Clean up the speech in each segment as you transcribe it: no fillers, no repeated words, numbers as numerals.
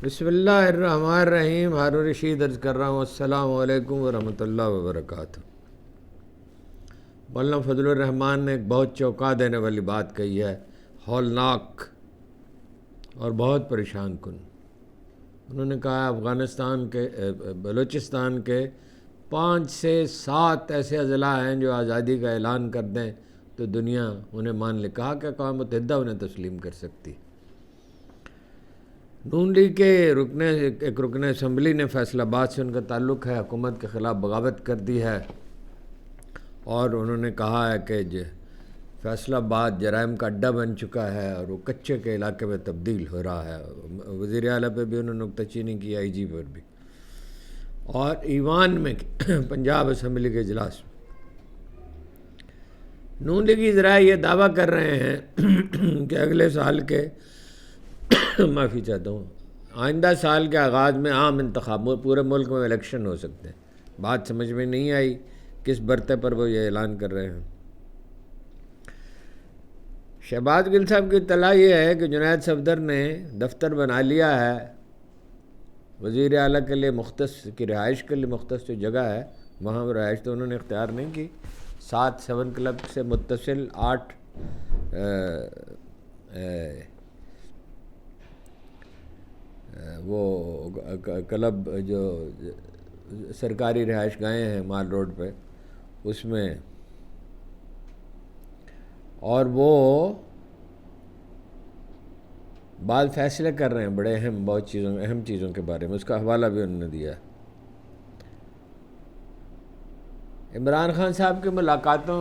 بسم اللہ الرحمن الرحیم۔ ہارون رشید عرض کر رہا ہوں، السلام علیکم ورحمۃ اللہ وبرکاتہ۔ مولانا فضل الرحمان نے ایک بہت چونکا دینے والی بات کہی ہے، ہولناک اور بہت پریشان کن۔ انہوں نے کہا افغانستان کے بلوچستان کے 5 سے 7 ایسے اضلاع ہیں جو آزادی کا اعلان کر دیں تو دنیا انہیں مان لے۔ کہا کہ اقوام متحدہ انہیں تسلیم کر سکتی۔ نون لیگ کے ایک رکن اسمبلی نے فیصل آباد سے ان کا تعلق ہے، حکومت کے خلاف بغاوت کر دی ہے، اور انہوں نے کہا ہے کہ فیصل آباد جرائم کا اڈہ بن چکا ہے اور وہ کچے کے علاقے میں تبدیل ہو رہا ہے۔ وزیر اعلیٰ پہ بھی انہوں نے نکتہ چینی کی، آئی جی پر بھی، اور ایوان میں پنجاب اسمبلی کے اجلاس میں نون لیگی ذرائع یہ دعویٰ کر رہے ہیں کہ اگلے سال کے معافی چاہتا ہوں، آئندہ سال کے آغاز میں عام انتخاب، پورے ملک میں الیکشن ہو سکتے ہیں۔ بات سمجھ میں نہیں آئی کس برتے پر وہ یہ اعلان کر رہے ہیں۔ شہباز گل صاحب کی اطلاع یہ ہے کہ جنید صفدر نے دفتر بنا لیا ہے وزیر اعلیٰ کے لیے، مختص کی رہائش کے لیے مختص جو جگہ ہے وہاں وہ رہائش تو انہوں نے اختیار نہیں کی۔ 7 کلب سے متصل 8 وہ کلب جو سرکاری رہائش گاہیں ہیں مال روڈ پہ، اس میں، اور وہ بعض فیصلے کر رہے ہیں بڑے اہم چیزوں کے بارے میں، اس کا حوالہ بھی انہوں نے دیا ہے۔ عمران خان صاحب کی ملاقاتوں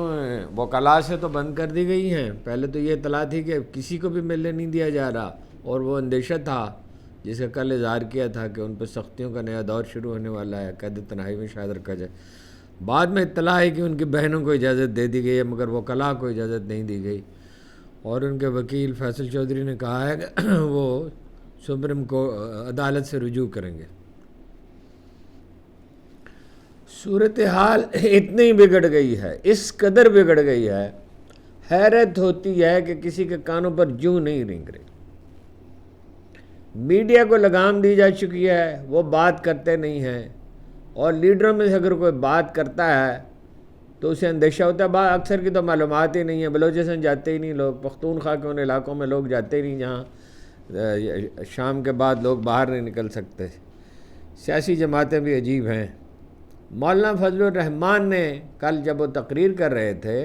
وکلاء سے تو بند کر دی گئی ہیں۔ پہلے تو یہ اطلاع تھی کہ کسی کو بھی ملنے نہیں دیا جا رہا، اور وہ اندیشہ تھا جس کا کل اظہار کیا تھا کہ ان پہ سختیوں کا نیا دور شروع ہونے والا ہے، قید تنہائی میں شاید رکھا جائے۔ بعد میں اطلاع ہے کہ ان کی بہنوں کو اجازت دے دی گئی ہے، مگر وکلاء کو اجازت نہیں دی گئی، اور ان کے وکیل فیصل چودھری نے کہا ہے کہ وہ سپریم عدالت سے رجوع کریں گے۔ صورتحال اتنی بگڑ گئی ہے، اس قدر بگڑ گئی ہے، حیرت ہوتی ہے کہ کسی کے کانوں پر جوں نہیں رینگ رہی۔ میڈیا کو لگام دی جا چکی ہے، وہ بات کرتے نہیں ہیں، اور لیڈروں میں سے اگر کوئی بات کرتا ہے تو اسے اندیشہ ہوتا ہے۔ اکثر کی تو معلومات ہی نہیں ہے، بلوچستان جاتے ہی نہیں لوگ، پختونخوا کے ان علاقوں میں لوگ جاتے ہی نہیں جہاں شام کے بعد لوگ باہر نہیں نکل سکتے۔ سیاسی جماعتیں بھی عجیب ہیں۔ مولانا فضل الرحمان نے کل جب وہ تقریر کر رہے تھے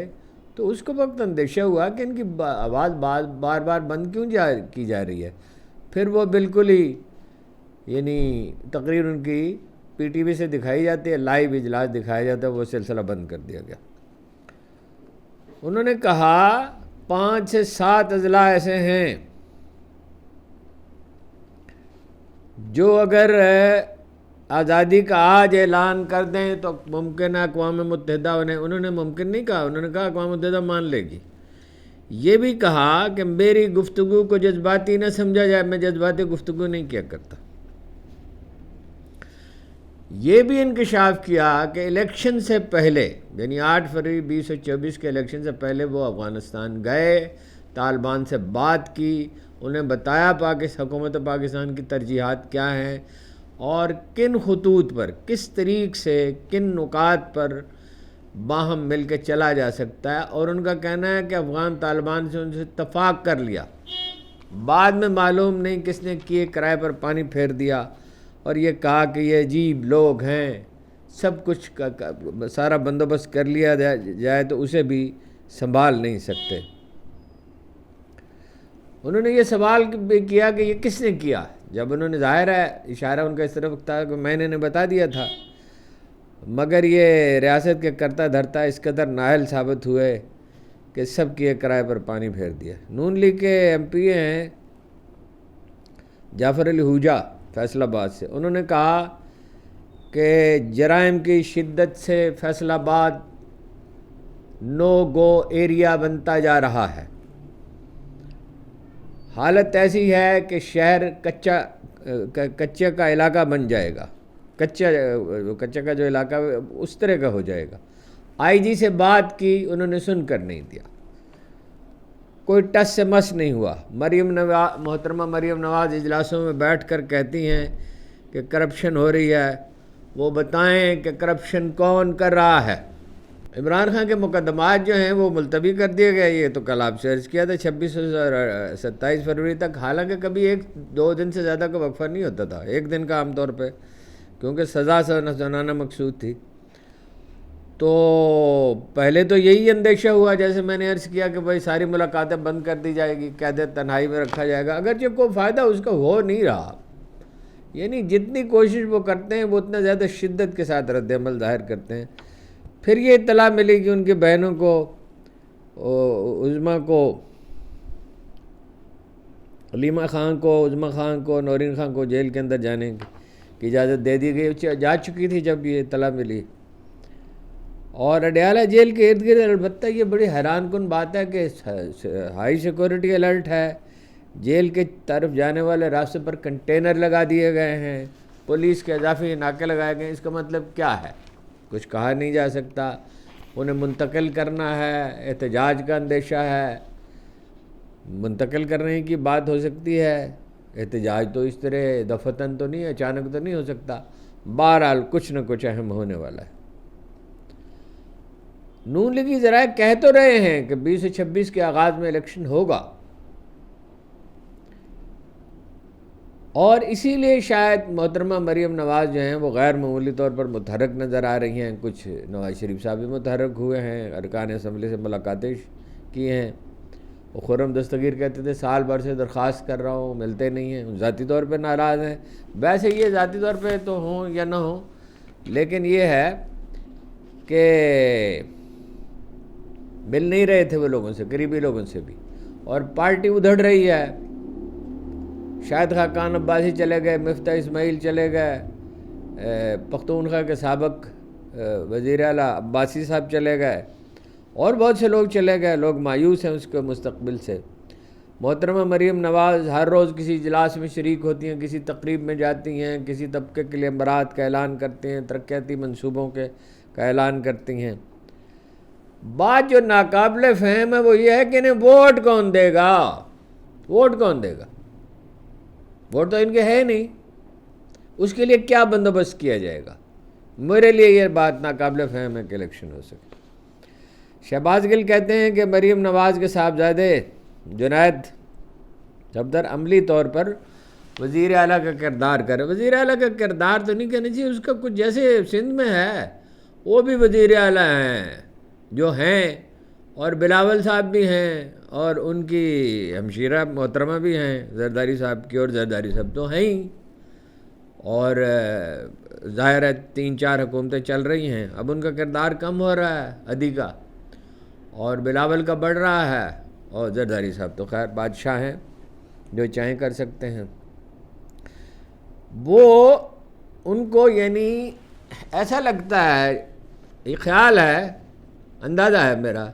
تو اس کو وقت اندیشہ ہوا کہ ان کی آواز بار بار بند کیوں کی جا رہی ہے۔ پھر وہ بالکل ہی تقریر ان کی پی ٹی وی سے دکھائی جاتی ہے، لائیو اجلاس دکھایا جاتا ہے، وہ سلسلہ بند کر دیا گیا۔ انہوں نے کہا 5 سے 7 اضلاع ایسے ہیں جو اگر آزادی کا آج اعلان کر دیں تو ممکن ہے اقوام متحدہ انہوں نے ممکن نہیں کہا، انہوں نے کہا اقوام متحدہ مان لے گی۔ یہ بھی کہا کہ میری گفتگو کو جذباتی نہ سمجھا جائے، میں جذباتی گفتگو نہیں کیا کرتا۔ یہ بھی انکشاف کیا کہ الیکشن سے پہلے، یعنی 8 فروری 2024 کے الیکشن سے پہلے وہ افغانستان گئے، طالبان سے بات کی، انہیں بتایا حکومت پاکستان کی ترجیحات کیا ہیں اور کن خطوط پر، کس طریق سے، کن نکات پر باہم مل کے چلا جا سکتا ہے، اور ان کا کہنا ہے کہ افغان طالبان سے ان سے اتفاق کر لیا، بعد میں معلوم نہیں کس نے کیے کرائے پر پانی پھیر دیا، اور یہ کہا کہ یہ عجیب لوگ ہیں، سب کچھ سارا بندوبست کر لیا جائے تو اسے بھی سنبھال نہیں سکتے۔ انہوں نے یہ سوال بھی کیا کہ یہ کس نے کیا، جب انہوں نے ظاہر ہے اشارہ ان کا اس طرف تھا کہ میں نے بتا دیا تھا، مگر یہ ریاست کے کرتا دھرتا اس قدر نااہل ثابت ہوئے کہ سب کی کرائے پر پانی پھیر دیا۔ نون لیگ کے ایم پی ہیں جعفر علی ہوجا فیصل آباد سے، انہوں نے کہا کہ جرائم کی شدت سے فیصل آباد نو گو ایریا بنتا جا رہا ہے۔ حالت ایسی ہے کہ شہر کچے کا علاقہ بن جائے گا، کچے کا جو علاقہ اس طرح کا ہو جائے گا۔ آئی جی سے بات کی، انہوں نے سن کر نہیں دیا۔ کوئی ٹس سے مس نہیں ہوا۔ محترمہ مریم نواز اجلاسوں میں بیٹھ کر کہتی ہیں کہ کرپشن ہو رہی ہے، وہ بتائیں کہ کرپشن کون کر رہا ہے۔ عمران خان کے مقدمات جو ہیں وہ ملتوی کر دیے گئے، یہ تو کل آپ سے عرض کیا تھا 26 اور 27 فروری تک، حالانکہ کبھی 1-2 دن سے زیادہ کا وقفہ نہیں ہوتا تھا، 1 دن کا عام طور پہ، کیونکہ سزا سنانا مقصود تھی۔ تو پہلے تو یہی اندیشہ ہوا، جیسے میں نے عرض کیا کہ بھائی ساری ملاقاتیں بند کر دی جائے گی، قید تنہائی میں رکھا جائے گا، اگرچہ کوئی فائدہ اس کا ہو نہیں رہا، یعنی جتنی کوشش وہ کرتے ہیں وہ اتنا زیادہ شدت کے ساتھ رد عمل ظاہر کرتے ہیں۔ پھر یہ اطلاع ملی کہ ان کی بہنوں کو، عظمیٰ کو، علیمہ خان کو، عظمیٰ خان کو، نورین خان کو جیل کے اندر جانے کی اجازت دے دی گئی، جا چکی تھی جب یہ اطلاع ملی۔ اور اڈیالہ جیل کے ارد گرد البتہ یہ بڑی حیران کن بات ہے کہ ہائی سیکورٹی الرٹ ہے، جیل کے طرف جانے والے راستے پر کنٹینر لگا دیے گئے ہیں، پولیس کے اضافی ناکے لگائے گئے ہیں۔ اس کا مطلب کیا ہے؟ کچھ کہا نہیں جا سکتا، انہیں منتقل کرنا ہے، احتجاج کا اندیشہ ہے، منتقل کرنے کی بات ہو سکتی ہے، احتجاج تو اس طرح دفتن تو نہیں، اچانک تو نہیں ہو سکتا۔ بہرحال کچھ نہ کچھ اہم ہونے والا ہے۔ نون لیگی ذرائع کہہ تو رہے ہیں کہ 20 سے 26 کے آغاز میں الیکشن ہوگا، اور اسی لیے شاید محترمہ مریم نواز جو ہیں وہ غیر معمولی طور پر متحرک نظر آ رہی ہیں۔ کچھ نواز شریف صاحب بھی متحرک ہوئے ہیں، ارکان اسمبلی سے ملاقاتیں کی ہیں۔ وہ خرم دستگیر کہتے تھے سال بھر سے درخواست کر رہا ہوں، ملتے نہیں ہیں، ذاتی طور پہ ناراض ہیں۔ ویسے یہ ذاتی طور پہ تو ہوں یا نہ ہوں، لیکن یہ ہے کہ مل نہیں رہے تھے وہ لوگوں سے، قریبی لوگوں سے بھی، اور پارٹی ادھڑ رہی ہے۔ شاہد خاقان عباسی چلے گئے، مفتاح اسماعیل چلے گئے، پختونخوا کے سابق وزیر اعلیٰ عباسی صاحب چلے گئے، اور بہت سے لوگ چلے گئے۔ لوگ مایوس ہیں اس کے مستقبل سے۔ محترمہ مریم نواز ہر روز کسی اجلاس میں شریک ہوتی ہیں، کسی تقریب میں جاتی ہیں، کسی طبقے کے لیے امرات کا اعلان کرتی ہیں، ترقیاتی منصوبوں کا اعلان کرتی ہیں۔ بات جو ناقابل فہم ہے وہ یہ ہے کہ انہیں ووٹ کون دے گا؟ ووٹ کون دے گا؟ ووٹ تو ان کے ہے نہیں، اس کے لیے کیا بندوبست کیا جائے گا؟ میرے لیے یہ بات ناقابل فہم ہے کہ الیکشن ہو سکے۔ شہباز گل کہتے ہیں کہ مریم نواز کے صاحبزادے جنید صفدر عملی طور پر وزیر اعلیٰ کا کردار کرے۔ وزیر اعلیٰ کا کردار تو نہیں کہنا چاہیے، اس کا کچھ جیسے سندھ میں ہے وہ بھی وزیر اعلیٰ ہیں جو ہیں، اور بلاول صاحب بھی ہیں، اور ان کی ہمشیرہ محترمہ بھی ہیں زرداری صاحب کی، اور زرداری صاحب تو ہیں ہی، اور ظاہر ہے 3-4 حکومتیں چل رہی ہیں، اب ان کا کردار کم ہو رہا ہے عدی کا، اور بلاول کا بڑھ رہا ہے، اور زرداری صاحب تو خیر بادشاہ ہیں، جو چاہیں کر سکتے ہیں۔ وہ ان کو یعنی ایسا لگتا ہے، یہ خیال ہے، اندازہ ہے میرا،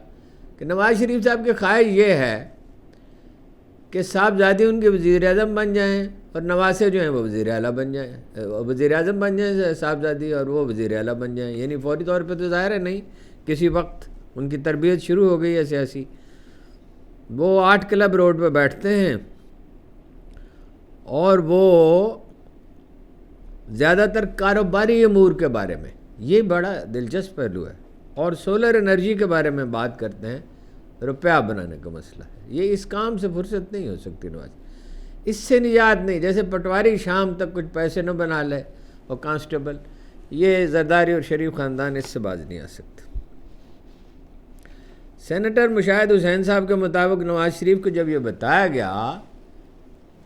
کہ نواز شریف صاحب کی خواہش یہ ہے کہ صاحبزادی ان کے وزیر اعظم بن جائیں، اور نواسے جو ہیں وہ وزیر اعلیٰ بن جائیں، وزیر اعظم بن جائیں صاحبزادی، اور وہ وزیر اعلیٰ بن جائیں۔ یعنی فوری طور پہ تو ظاہر ہے نہیں، کسی وقت ان کی تربیت شروع ہو گئی ہے سیاسی۔ وہ 8 کلب روڈ پہ بیٹھتے ہیں، اور وہ زیادہ تر کاروباری امور کے بارے میں، یہ بڑا دلچسپ پہلو ہے، اور سولر انرجی کے بارے میں بات کرتے ہیں، روپیہ بنانے کا مسئلہ ہے۔ یہ اس کام سے فرصت نہیں ہو سکتی نواز، اس سے نجات نہیں، جیسے پٹواری شام تک کچھ پیسے نہ بنا لے اور کانسٹیبل، یہ زرداری اور شریف خاندان اس سے باز نہیں آ سکتے۔ سینیٹر مشاہد حسین صاحب کے مطابق نواز شریف کو جب یہ بتایا گیا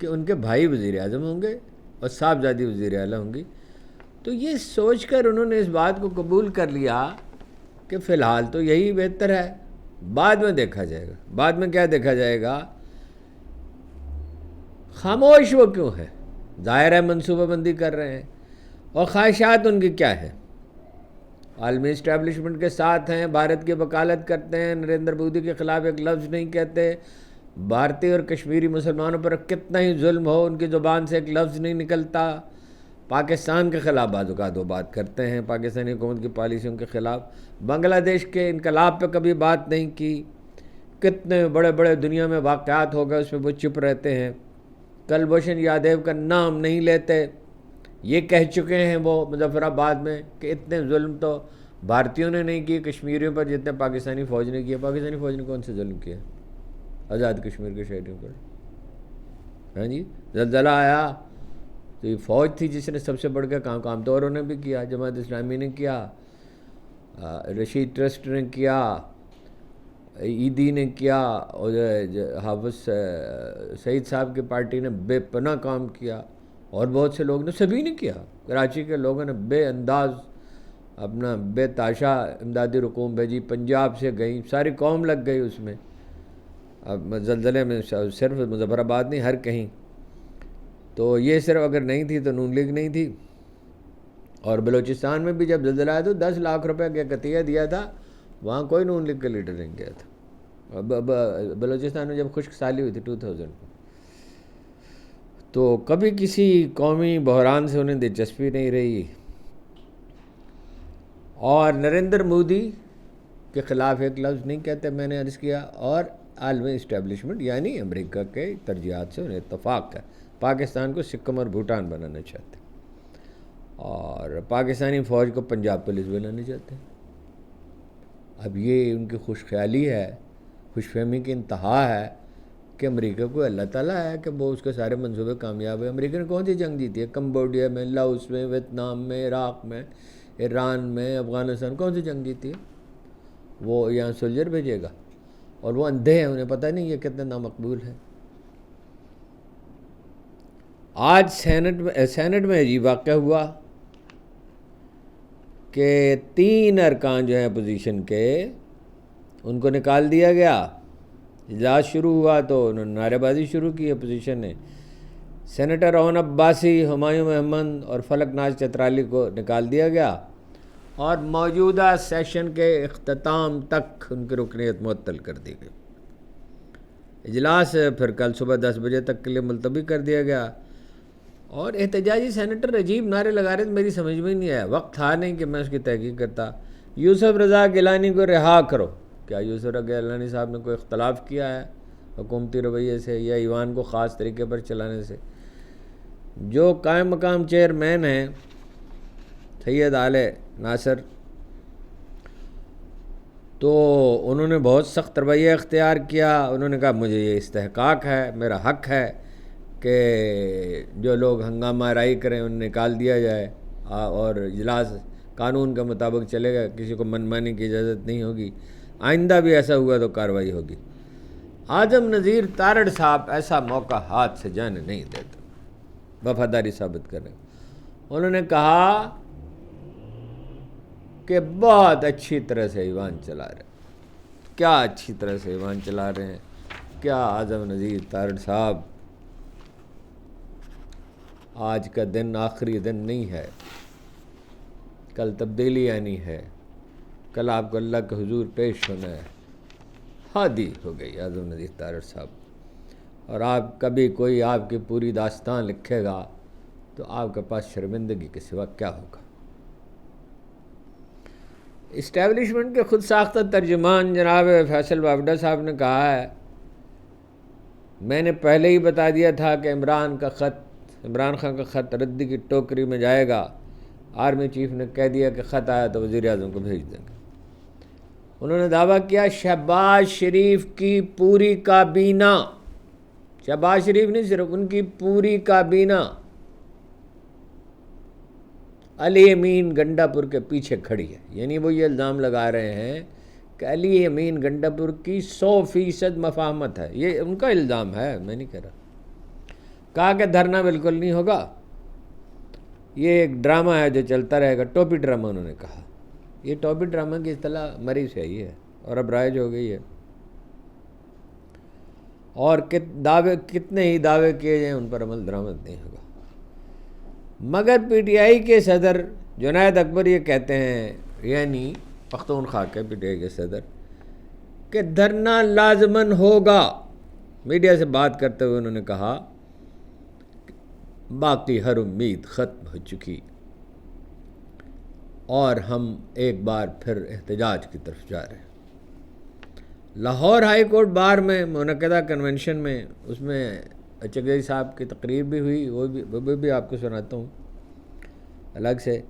کہ ان کے بھائی وزیر اعظم ہوں گے اور صاحبزادی وزیر اعلیٰ ہوں گی، تو یہ سوچ کر انہوں نے اس بات کو قبول کر لیا کہ فی الحال تو یہی بہتر ہے، بعد میں دیکھا جائے گا۔ بعد میں کیا دیکھا جائے گا؟ خاموش وہ کیوں ہے؟ ظاہر ہے منصوبہ بندی کر رہے ہیں، اور خواہشات ان کی کیا ہے؟ عالمی اسٹیبلشمنٹ کے ساتھ ہیں، بھارت کی وکالت کرتے ہیں، نریندر مودی کے خلاف ایک لفظ نہیں کہتے، بھارتی اور کشمیری مسلمانوں پر کتنا ہی ظلم ہو ان کی زبان سے ایک لفظ نہیں نکلتا، پاکستان کے خلاف بعض اوقات وہ بات کرتے ہیں، پاکستانی حکومت کی پالیسیوں کے خلاف، بنگلہ دیش کے انقلاب پہ کبھی بات نہیں کی، کتنے بڑے بڑے دنیا میں واقعات ہو گئے اس میں وہ چپ رہتے ہیں، کلبھوشن یادیو کا نام نہیں لیتے. یہ کہہ چکے ہیں وہ مظفر آباد میں کہ اتنے ظلم تو بھارتیوں نے نہیں کیے کشمیریوں پر جتنے پاکستانی فوج نے کیا. پاکستانی فوج نے کون سے ظلم کیا آزاد کشمیر کے شہریوں پر؟ ہاں جی، زلزلہ آیا تو یہ فوج تھی جس نے سب سے بڑھ کے کام تو اوروں نے بھی کیا، جماعت اسلامی نے کیا، رشید ٹرسٹ نے کیا، عیدی نے کیا، اور حافظ سعید صاحب کی پارٹی نے بے پناہ کام کیا، اور بہت سے لوگ نے، سبھی نے کیا. کراچی کے لوگوں نے بے انداز اپنا بے تاشا امدادی رقوم بھیجی، پنجاب سے گئیں، ساری قوم لگ گئی اس میں. اب زلزلے میں صرف مظفر آباد نہیں، ہر کہیں. تو یہ صرف اگر نہیں تھی تو نون لیگ نہیں تھی. اور بلوچستان میں بھی جب زلزلہ آیا تو 10 لاکھ روپے کا عطیہ دیا تھا، وہاں کوئی نون لیگ کا لیڈر نہیں گیا تھا. بلوچستان میں جب خشک سالی ہوئی تھی 2000 میں، تو کبھی کسی قومی بحران سے انہیں دلچسپی نہیں رہی. اور نریندر مودی کے خلاف ایک لفظ نہیں کہتے، میں نے عرض کیا. اور عالمی اسٹیبلشمنٹ یعنی امریکہ کے ترجیحات سے انہیں اتفاق ہے، پاکستان کو سکم اور بھوٹان بنانا چاہتے ہیں، اور پاکستانی فوج کو پنجاب پولیس بنانا چاہتے ہیں. اب یہ ان کی خوش خیالی ہے، خوش فہمی کی انتہا ہے کہ امریکہ کو اللہ تعالیٰ ہے کہ وہ اس کے سارے منصوبے کامیاب ہیں. امریکہ نے کون سی جنگ جیتی ہے؟ کمبوڈیا میں، لاؤس میں، ویتنام میں، عراق میں، ایران میں، افغانستان، کون سی جنگ جیتی ہے؟ وہ یہاں سولجر بھیجے گا؟ اور وہ اندھے ہیں، انہیں پتہ نہیں یہ کتنا نامقبول ہے. آج سینٹ میں عجیب واقعہ ہوا کہ 3 ارکان جو ہیں اپوزیشن کے، ان کو نکال دیا گیا. اجلاس شروع ہوا تو انہوں نے نعرے بازی شروع کی اپوزیشن نے. سینیٹر اون عباسی، ہمایوں محمد اور فلک ناز چترالی کو نکال دیا گیا، اور موجودہ سیشن کے اختتام تک ان کی رکنیت معطل کر دی گئی. اجلاس پھر کل صبح 10 بجے تک کے لیے ملتوی کر دیا گیا. اور احتجاجی سینیٹر عجیب نعرے لگا رہے تھے، میری سمجھ میں نہیں آیا، وقت تھا نہیں کہ میں اس کی تحقیق کرتا. یوسف رضا گیلانی کو رہا کرو. کیا یوسف رضا گیلانی صاحب نے کوئی اختلاف کیا ہے حکومتی رویے سے یا ایوان کو خاص طریقے پر چلانے سے؟ جو قائم مقام چیئرمین ہیں سید آل ناصر، تو انہوں نے بہت سخت رویہ اختیار کیا. انہوں نے کہا مجھے یہ استحقاق ہے، میرا حق ہے کہ جو لوگ ہنگامہ آرائی کریں انہیں نکال دیا جائے، اور اجلاس قانون کے مطابق چلے گا، کسی کو منمانی کی اجازت نہیں ہوگی. آئندہ بھی ایسا ہوا تو کارروائی ہوگی. اعظم نذیر تارڑ صاحب ایسا موقع ہاتھ سے جانے نہیں دیتے، وفاداری ثابت کریں. انہوں نے کہا کہ بہت اچھی طرح سے ایوان چلا رہے ہیں. کیا اچھی طرح سے ایوان چلا رہے ہیں؟ کیا اعظم نذیر تارڑ صاحب، آج کا دن آخری دن نہیں ہے، کل تبدیلی آنی ہے، کل آپ کو اللہ کے حضور پیش ہونا ہے. ہادی ہو گئی اعظم نذیر تارڑ صاحب. اور آپ کبھی کوئی آپ کی پوری داستان لکھے گا تو آپ کے پاس شرمندگی کے سوا کیا ہوگا. اسٹیبلشمنٹ کے خود ساختہ ترجمان جناب فیصل وافڈہ صاحب نے کہا ہے، میں نے پہلے ہی بتا دیا تھا کہ عمران خان کا خط ردی کی ٹوکری میں جائے گا. آرمی چیف نے کہہ دیا کہ خط آیا تو وزیر اعظم کو بھیج دیں گے. انہوں نے دعویٰ کیا شہباز شریف کی پوری کابینہ، شہباز شریف نہیں صرف، ان کی پوری کابینہ علی امین گنڈا پور کے پیچھے کھڑی ہے. یعنی وہ یہ الزام لگا رہے ہیں کہ علی امین گنڈا پور کی 100% مفاہمت ہے. یہ ان کا الزام ہے، میں نہیں کہہ رہا. کہا کہ دھرنا بالکل نہیں ہوگا، یہ ایک ڈرامہ ہے جو چلتا رہے گا. ٹوپی ڈرامہ انہوں نے کہا. یہ ٹوپی ڈرامہ کی اصطلاح مری سے آئی ہے اور اب رائج ہو گئی ہے. اور کتنے ہی دعوے کیے جائیں ان پر عمل درآمد نہیں ہوگا. مگر پی ٹی آئی کے صدر جنید اکبر یہ کہتے ہیں، یعنی پختونخوا کے پی ٹی آئی کے صدر، کہ دھرنا لازماً ہوگا. میڈیا سے بات کرتے ہوئے انہوں نے کہا باقی ہر امید ختم ہو چکی اور ہم ایک بار پھر احتجاج کی طرف جا رہے ہیں. لاہور ہائی کورٹ بار میں منعقدہ کنونشن میں اس میں چگئی صاحب کی تقریر بھی ہوئی، وہ بھی آپ کو سناتا ہوں الگ سے۔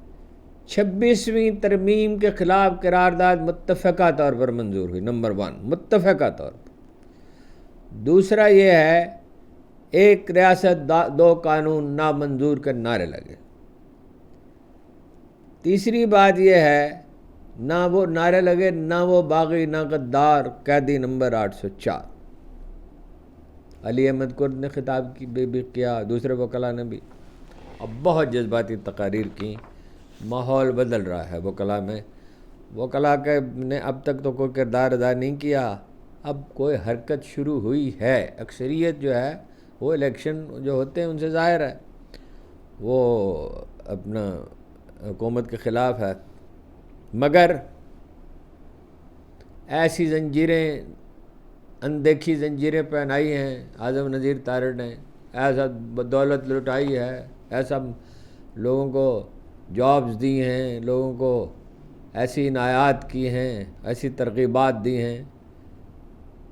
26ویں ترمیم کے خلاف قرارداد متفقہ طور پر منظور ہوئی، نمبر 1 متفقہ طور پر۔ دوسرا یہ ہے ایک ریاست 2 قانون نامنظور کے نعرے لگے۔ تیسری بات یہ ہے نہ وہ نعرے لگے، نہ وہ باغی، نہ غدار، قیدی نمبر 804۔ علی احمد کرد نے خطاب بھی کیا، دوسرے وکلاء نے بھی، اب بہت جذباتی تقاریر کی۔ ماحول بدل رہا ہے وکلاء میں، وکلاء کے نے اب تک تو کوئی کردار ادا نہیں کیا، اب کوئی حرکت شروع ہوئی ہے۔ اکثریت جو ہے وہ الیکشن جو ہوتے ہیں ان سے ظاہر ہے وہ اپنا حکومت کے خلاف ہے، مگر ایسی زنجیریں، اندیکھی زنجیریں پہنائی ہیں اعظم نذیر تارڑ نے، ایسا دولت لٹائی ہے، ایسا لوگوں کو جابز دی ہیں، لوگوں کو ایسی عنایات کی ہیں، ایسی ترغیبات دی ہیں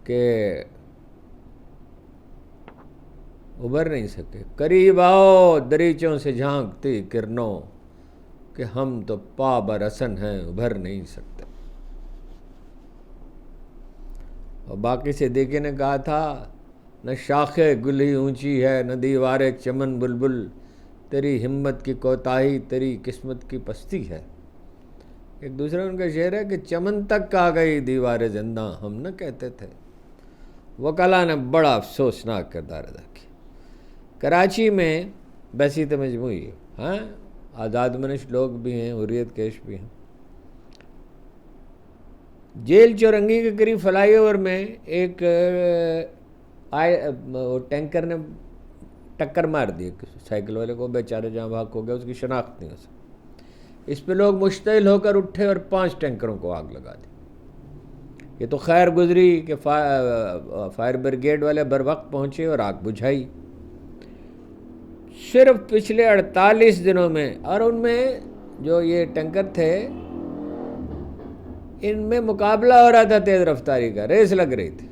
کہ ابھر نہیں سکے۔ قریب آؤ دریچوں سے جھانکتی کرنوں، کہ ہم تو پا برسن ہیں ابھر نہیں سکتے۔ اور باقی صدیقی نے کہا تھا نہ شاخ گلی اونچی ہے نہ دیوار چمن بلبل، تیری ہمت کی کوتاہی تیری قسمت کی پستی ہے۔ ایک دوسرا ان کا شعر ہے کہ چمن تک آ گئی دیوار زندہ ہم نہ کہتے تھے۔ وکلاء نے بڑا افسوسناک کردار ادا کیا۔ کراچی میں بحثیت مجموعی ہاں آزاد منش لوگ بھی ہیں، حریت کیش بھی ہیں۔ جیل چورنگی کے قریب فلائی اوور میں ایک ٹینکر نے ٹکر مار دی سائیکل والے کو، بیچارے جہاں بھاگ ہو گیا، اس کی شناخت نہیں ہو سکی۔ اس پہ لوگ مشتعل ہو کر اٹھے اور 5 ٹینکروں کو آگ لگا دی۔ یہ تو خیر گزری کہ فائر بریگیڈ والے بر وقت پہنچے اور آگ بجھائی۔ صرف پچھلے 48 دنوں میں، اور ان میں جو یہ ٹینکر تھے ان میں مقابلہ ہو رہا تھا، تیز رفتاری کا ریس لگ رہی تھی،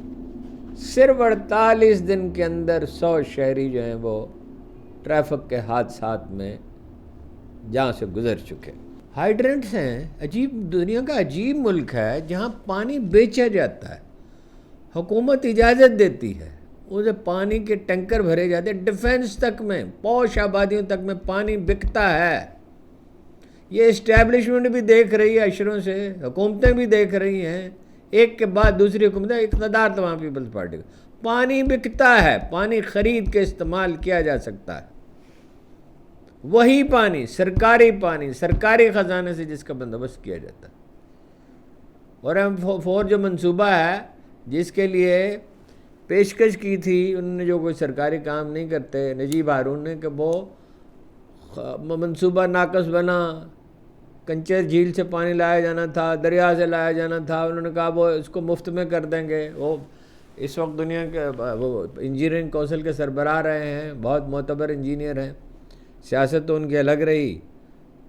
صرف 48 دن کے اندر 100 شہری جو ہیں وہ ٹریفک کے حادثات میں جہاں سے گزر چکے۔ ہائیڈرنٹس ہیں، عجیب، دنیا کا عجیب ملک ہے جہاں پانی بیچا جاتا ہے، حکومت اجازت دیتی ہے، اسے پانی کے ٹینکر بھرے جاتے ہیں، ڈیفنس تک میں، پوش آبادیوں تک میں پانی بکتا ہے۔ یہ اسٹیبلشمنٹ بھی دیکھ رہی ہے اشروں سے، حکومتیں بھی دیکھ رہی ہیں، ایک کے بعد دوسری حکومتیں، اقتدار تمام پیپلز پارٹی کا۔ پانی بکتا ہے، پانی خرید کے استعمال کیا جا سکتا ہے، وہی پانی سرکاری خزانے سے جس کا بندوبست کیا جاتا ہے۔ اور M4 جو منصوبہ ہے جس کے لیے پیشکش کی تھی انہوں نے، جو کوئی سرکاری کام نہیں کرتے، نجیب ہارون نے، کہ وہ منصوبہ ناقص بنا، کنچر جھیل سے پانی لایا جانا تھا، دریا سے لایا جانا تھا، انہوں نے کہا وہ اس کو مفت میں کر دیں گے۔ وہ اس وقت دنیا کے وہ انجینئرنگ کونسل کے سربراہ رہے ہیں، بہت معتبر انجینئر ہیں، سیاست تو ان کی الگ رہی۔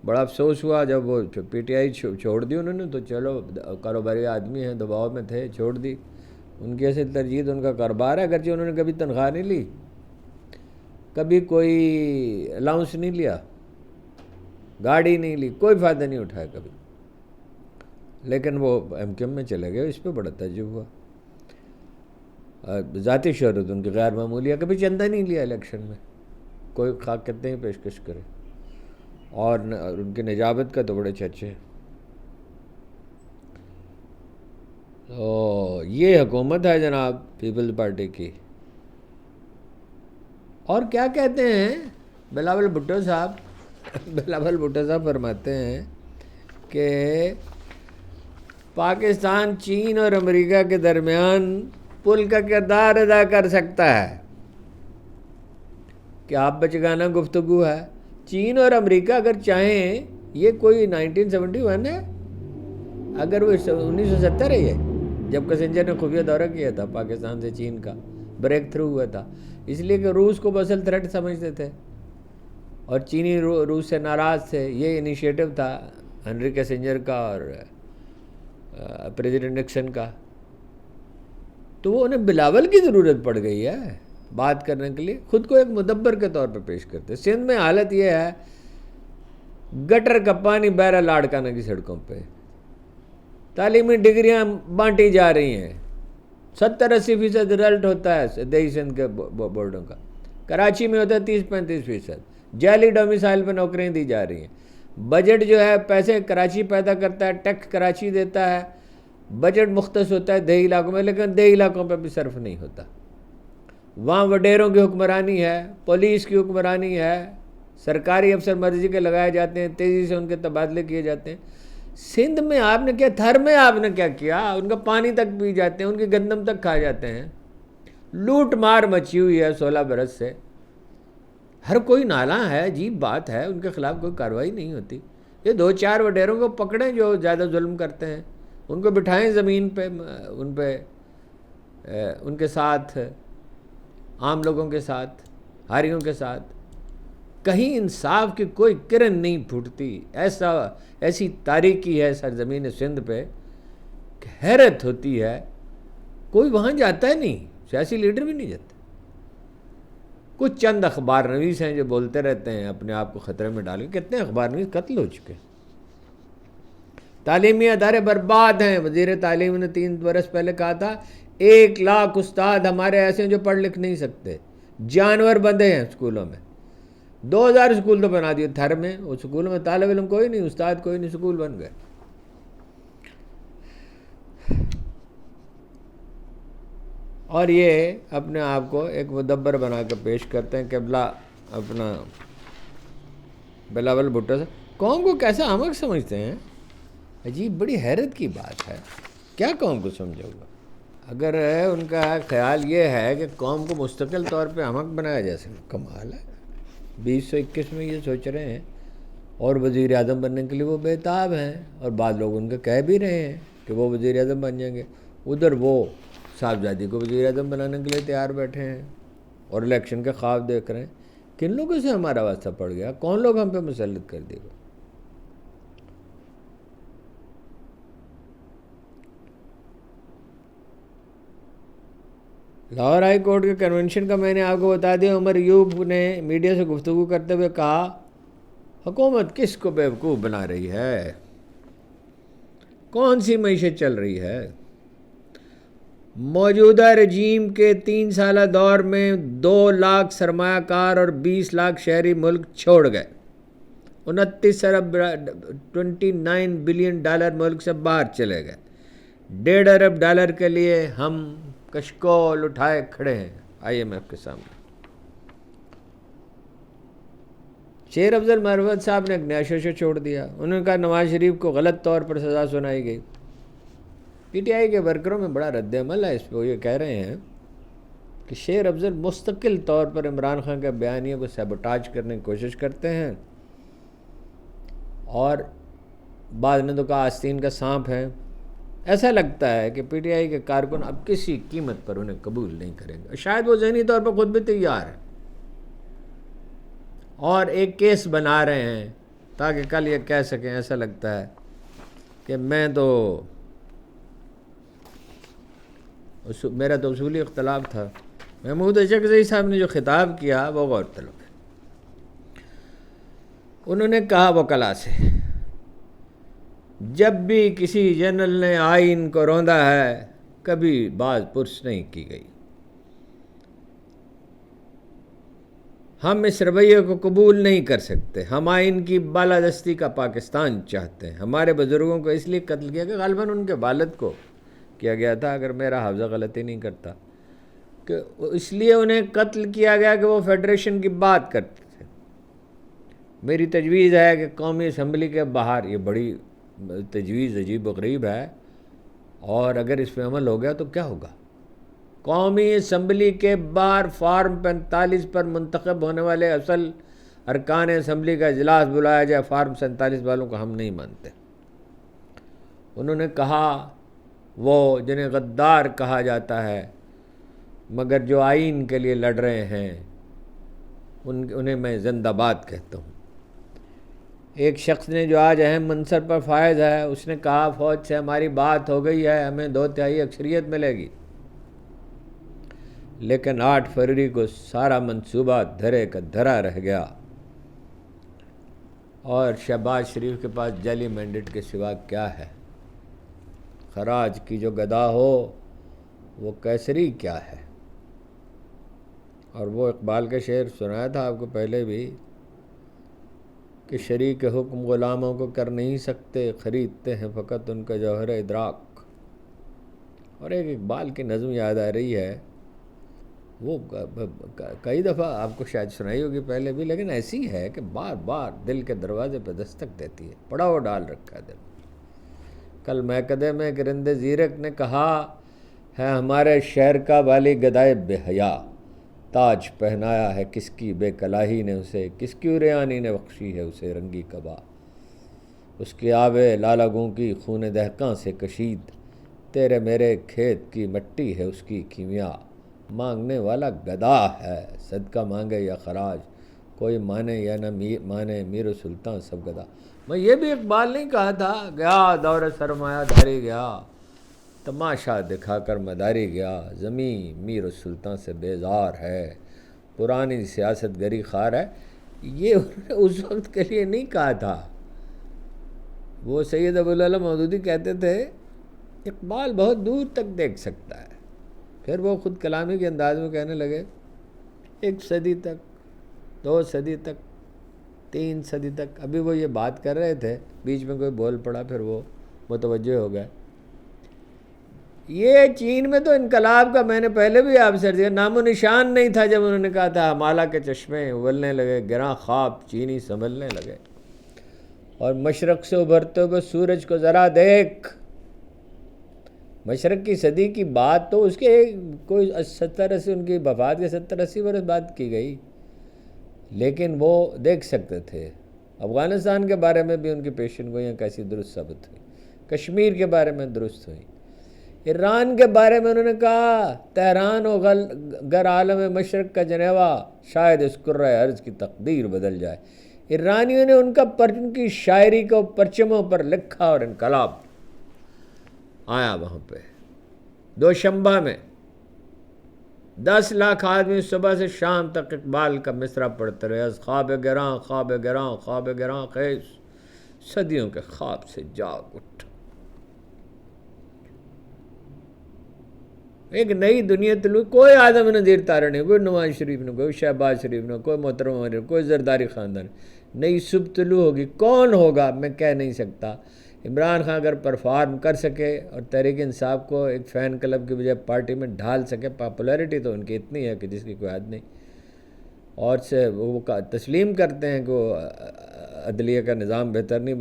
بڑا افسوس ہوا جب وہ PTI چھوڑ دی انہوں نے، تو چلو کاروباری آدمی ہیں، دباؤ میں تھے، چھوڑ دی۔ ان کی اصل ترجیح ان کا کاروبار ہے، اگرچہ انہوں نے کبھی تنخواہ نہیں لی، کبھی کوئی الاؤنس نہیں لیا، گاڑی نہیں لی، کوئی فائدہ نہیں اٹھایا کبھی، لیکن وہ MQM میں چلے گئے، اس پہ بڑا تعجب ہوا۔ ذاتی شہرت ان کی غیر معمولی ہے، کبھی چندہ نہیں لیا الیکشن میں، کوئی خاک کہتے ہیں پیشکش کرے، اور ان کی نجابت کا تو بڑے چرچے۔ تو یہ حکومت ہے جناب پیپلز پارٹی کی۔ اور کیا کہتے ہیں بلاول بھٹو صاحب فرماتے ہیں کہ پاکستان چین اور امریکہ کے درمیان پل کا کردار ادا کر سکتا ہے، کہ آپ بچگانہ گفتگو ہے۔ چین اور امریکہ اگر چاہیں، یہ کوئی 1971 ہے، اگر وہ 1970 ہے، یہ جب کسنجر نے خفیہ دورہ کیا تھا پاکستان سے چین کا، بریک تھرو ہوا تھا، اس لیے کہ روس کو بسل تھریٹ سمجھتے تھے اور چینی روس سے ناراض تھے۔ یہ انیشیٹو تھا ہنری کسنجر کا اور پریزیڈنٹ نکسن کا۔ تو وہ انہیں بلاول کی ضرورت پڑ گئی ہے بات کرنے کے لیے، خود کو ایک مدبر کے طور پہ پیش کرتے. سندھ میں حالت یہ ہے گٹر کا پانی بہ رہا لاڑکانہ کی سڑکوں پہ، تعلیمی ڈگریاں بانٹی جا رہی ہیں، 70-80% رزلٹ ہوتا ہے دیہی سندھ کے بورڈوں کا، کراچی میں ہوتا ہے 30-35%. جعلی ڈومیسائل پہ نوکریاں دی جا رہی ہیں. بجٹ جو ہے پیسے کراچی پیدا کرتا ہے، ٹیکس کراچی دیتا ہے، بجٹ مختص ہوتا ہے دیہی علاقوں میں، لیکن دیہی علاقوں پہ بھی صرف نہیں ہوتا. وہاں وڈیروں کی حکمرانی ہے، پولیس کی حکمرانی ہے، سرکاری افسر مرضی کے لگائے جاتے ہیں، تیزی سے ان کے تبادلے کیے جاتے ہیں. سندھ میں آپ نے کیا، تھر میں آپ نے کیا کیا، ان کا پانی تک پی جاتے ہیں، ان کی گندم تک کھا جاتے ہیں. لوٹ مار مچی ہوئی ہے 16 برس سے. ہر کوئی نالاں ہے، عجیب بات ہے، ان کے خلاف کوئی کارروائی نہیں ہوتی. یہ 2-4 وڈیروں کو پکڑیں جو زیادہ ظلم کرتے ہیں، ان کو بٹھائیں زمین پہ، ان کے ساتھ، عام لوگوں کے ساتھ، ہاریوں کے ساتھ. کہیں انصاف کی کوئی کرن نہیں پھوٹتی. ایسی تاریکی ہے سرزمین سندھ پہ کہ حیرت ہوتی ہے. کوئی وہاں جاتا ہی نہیں، سیاسی لیڈر بھی نہیں جاتے. کچھ چند اخبار نویس ہیں جو بولتے رہتے ہیں اپنے آپ کو خطرے میں ڈال کے. کتنے اخبار نویس قتل ہو چکے. تعلیمی ادارے برباد ہیں. وزیر تعلیم نے 3 برس پہلے کہا تھا 1 لاکھ استاد ہمارے ایسے ہیں جو پڑھ لکھ نہیں سکتے، جانور بندے ہیں اسکولوں میں. 2000 اسکول تو بنا دیے تھر میں، اس اسکولوں میں طالب علم کوئی نہیں، استاد کوئی نہیں، اسکول بن گئے. اور یہ اپنے آپ کو ایک مدبر بنا کے پیش کرتے ہیں. قبلہ اپنا بلاول بھٹو سے قوم کو کیسا احمق سمجھتے ہیں. عجیب، بڑی حیرت کی بات ہے. کیا قوم کو سمجھو گا؟ اگر ان کا خیال یہ ہے کہ قوم کو مستقل طور پہ احمق بنایا جا سکے، کمال ہے. 2021 میں یہ سوچ رہے ہیں، اور وزیر اعظم بننے کے لیے وہ بےتاب ہیں، اور بعض لوگ ان کے کہہ بھی رہے ہیں کہ وہ وزیر اعظم بن جائیں گے. ادھر وہ صاحبزادی کو وزیر اعظم بنانے کے لیے تیار بیٹھے ہیں اور الیکشن کے خواب دیکھ رہے ہیں. کن لوگوں سے ہمارا واسطہ پڑ گیا؟ کون لوگ ہم پہ مسلط کر دیے گئے؟ لاہور ہائی کورٹ کے کنونشن کا میں نے آپ کو بتا دیا. عمر ایوب نے میڈیا سے گفتگو کرتے ہوئے کہا حکومت کس کو بیوقوف بنا رہی ہے، کون سی معیشت چل رہی ہے. موجودہ رجیم کے 3 سالہ دور میں 2 لاکھ سرمایہ کار اور 20 لاکھ شہری ملک چھوڑ گئے. 29 ارب $29 بلین ملک سے باہر چلے گئے. $1.5 ارب کے لیے ہم کشکول اٹھائے کھڑے ہیں IMF کے سامنے. شیر افضل مرود صاحب نے ایک نیا شوشہ چھوڑ دیا. انہوں نے کہا نواز شریف کو غلط طور پر سزا سنائی گئی. PTI کے ورکروں میں بڑا رد عمل ہے اس پہ. وہ یہ کہہ رہے ہیں کہ شیر افضل مستقل طور پر عمران خان کے بیانیے کو سیبوٹاج کرنے کی کوشش کرتے ہیں، اور بعض نے تو کہا آستین کا سانپ ہے. ایسا لگتا ہے کہ PTI کے کارکن اب کسی قیمت پر انہیں قبول نہیں کریں گے. شاید وہ ذہنی طور پر خود بھی تیار ہیں اور ایک کیس بنا رہے ہیں تاکہ کل یہ کہہ سکیں. ایسا لگتا ہے کہ میرا تو اصولی اختلاف تھا. محمود اشرقی صاحب نے جو خطاب کیا وہ غور طلب ہے. انہوں نے کہا وکلا سے جب بھی کسی جنرل نے آئین کو روندا ہے کبھی باز پرس نہیں کی گئی. ہم اس رویے کو قبول نہیں کر سکتے. ہم آئین کی بالادستی کا پاکستان چاہتے ہیں. ہمارے بزرگوں کو اس لیے قتل کیا کہ غالباً ان کے والد کو کیا گیا تھا، اگر میرا حافظہ غلطی نہیں کرتا، کہ اس لیے انہیں قتل کیا گیا کہ وہ فیڈریشن کی بات کرتے تھے. میری تجویز ہے کہ قومی اسمبلی کے باہر، یہ بڑی تجویز عجیب و غریب ہے، اور اگر اس پہ عمل ہو گیا تو کیا ہوگا، قومی اسمبلی کے باہر فارم 45 پر منتخب ہونے والے اصل ارکان اسمبلی کا اجلاس بلایا جائے. فارم 47 والوں کو ہم نہیں مانتے. انہوں نے کہا وہ جنہیں غدار کہا جاتا ہے مگر جو آئین کے لیے لڑ رہے ہیں انہیں میں زندہ باد کہتا ہوں. ایک شخص نے جو آج اہم منصب پر فائز ہے، اس نے کہا فوج سے ہماری بات ہو گئی ہے، ہمیں 2/3 اکثریت ملے گی. لیکن 8 فروری کو سارا منصوبہ دھرے کا دھرا رہ گیا، اور شہباز شریف کے پاس جعلی مینڈیٹ کے سوا کیا ہے؟ خراج کی جو گدا ہو وہ کیسری کیا ہے؟ اور وہ اقبال کا شعر سنایا تھا آپ کو پہلے بھی کہ شریک حکم غلاموں کو کر نہیں سکتے، خریدتے ہیں فقط ان کا جوہر ادراک۔ اور ایک اقبال کی نظم یاد آ رہی ہے، وہ کئی دفعہ آپ کو شاید سنائی ہوگی پہلے بھی، لیکن ایسی ہے کہ بار بار دل کے دروازے پہ دستک دیتی ہے، پڑاؤ ڈال رکھا ہے دل۔ کل میکدے میں ایک رند زیرک نے کہا ہے ہمارے شہر کا والی گدائے بے حیا، تاج پہنایا ہے کس کی بے کلاہی نے اسے، کس کی عریانی نے بخشی ہے اسے رنگی قبا، اس کی آبے لالگوں کی خون دہقاں سے کشید، تیرے میرے کھیت کی مٹی ہے اس کی کیمیا، مانگنے والا گدا ہے صدقہ مانگے یا خراج، کوئی مانے یا نہ مانے میر و سلطان سب گدا۔ میں یہ بھی اقبال نہیں کہا تھا گیا دور سرمایہ دھاری گیا، تماشا دکھا کر مداری گیا، زمین میر و سلطان سے بیزار ہے، پرانی سیاست گری خار ہے۔ یہ انہوں نے اس وقت کے لیے نہیں کہا تھا۔ وہ سید ابوالعلا مودودی کہتے تھے اقبال بہت دور تک دیکھ سکتا ہے، پھر وہ خود کلامی کے انداز میں کہنے لگے 1 صدی تک، 2 صدی تک، 3 صدی تک۔ ابھی وہ یہ بات کر رہے تھے، بیچ میں کوئی بول پڑا، پھر وہ متوجہ ہو گئے۔ یہ چین میں تو انقلاب کا میں نے پہلے بھی آپ سے دیا نام و نشان نہیں تھا، جب انہوں نے کہا تھا ہمالہ کے چشمے ابلنے لگے، گراں خواب چینی سنبھلنے لگے، اور مشرق سے ابھرتے ہوئے سورج کو ذرا دیکھ۔ مشرق کی صدی کی بات تو اس کے کوئی 70-80 ان کی وفات کے 70-80 برس بات کی گئی، لیکن وہ دیکھ سکتے تھے۔ افغانستان کے بارے میں بھی ان کی پیشن گوئیاں کیسی درست ثابت ہوئی، کشمیر کے بارے میں درست ہوئی، ایران کے بارے میں انہوں نے کہا تہران و گر عالم مشرق کا جنیوا، شاید اس کرۂ ارض کی تقدیر بدل جائے۔ ایرانیوں نے ان کی شاعری کو پرچموں پر لکھا، اور انقلاب آیا وہاں پہ۔ دوشنبہ میں 10 لاکھ آدمی صبح سے شام تک اقبال کا مصرع پڑھتے رہے، از خواب گراں خواب گراں خواب گراں خیز، صدیوں کے خواب سے جاگ اٹھ۔ ایک نئی دنیا طلوع، کوئی آدم نظیر تارہ نہیں، کوئی نواز شریف نے، کوئی شہباز شریف نے، کوئی محترم عمر، کوئی زرداری خاندان، نئی صبح طلوع ہوگی۔ کون ہوگا میں کہہ نہیں سکتا۔ عمران خان اگر پرفارم کر سکے اور تحریک انصاف کو ایک فین کلب کی بجائے پارٹی میں ڈھال سکے، پاپولیرٹی تو ان کی اتنی ہے کہ جس کی کوئی حد نہیں، اور سے وہ تسلیم کرتے ہیں کہ وہ عدلیہ کا نظام بہتر نہیں،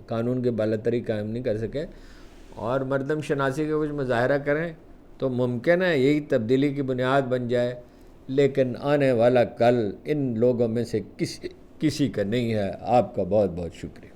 قانون کی بالاتری قائم نہیں کر سکے، اور مردم شناسی کے کچھ مظاہرہ کریں تو ممکن ہے یہی تبدیلی کی بنیاد بن جائے، لیکن آنے والا کل ان لوگوں میں سے کسی کا نہیں ہے۔ آپ کا بہت بہت شکریہ۔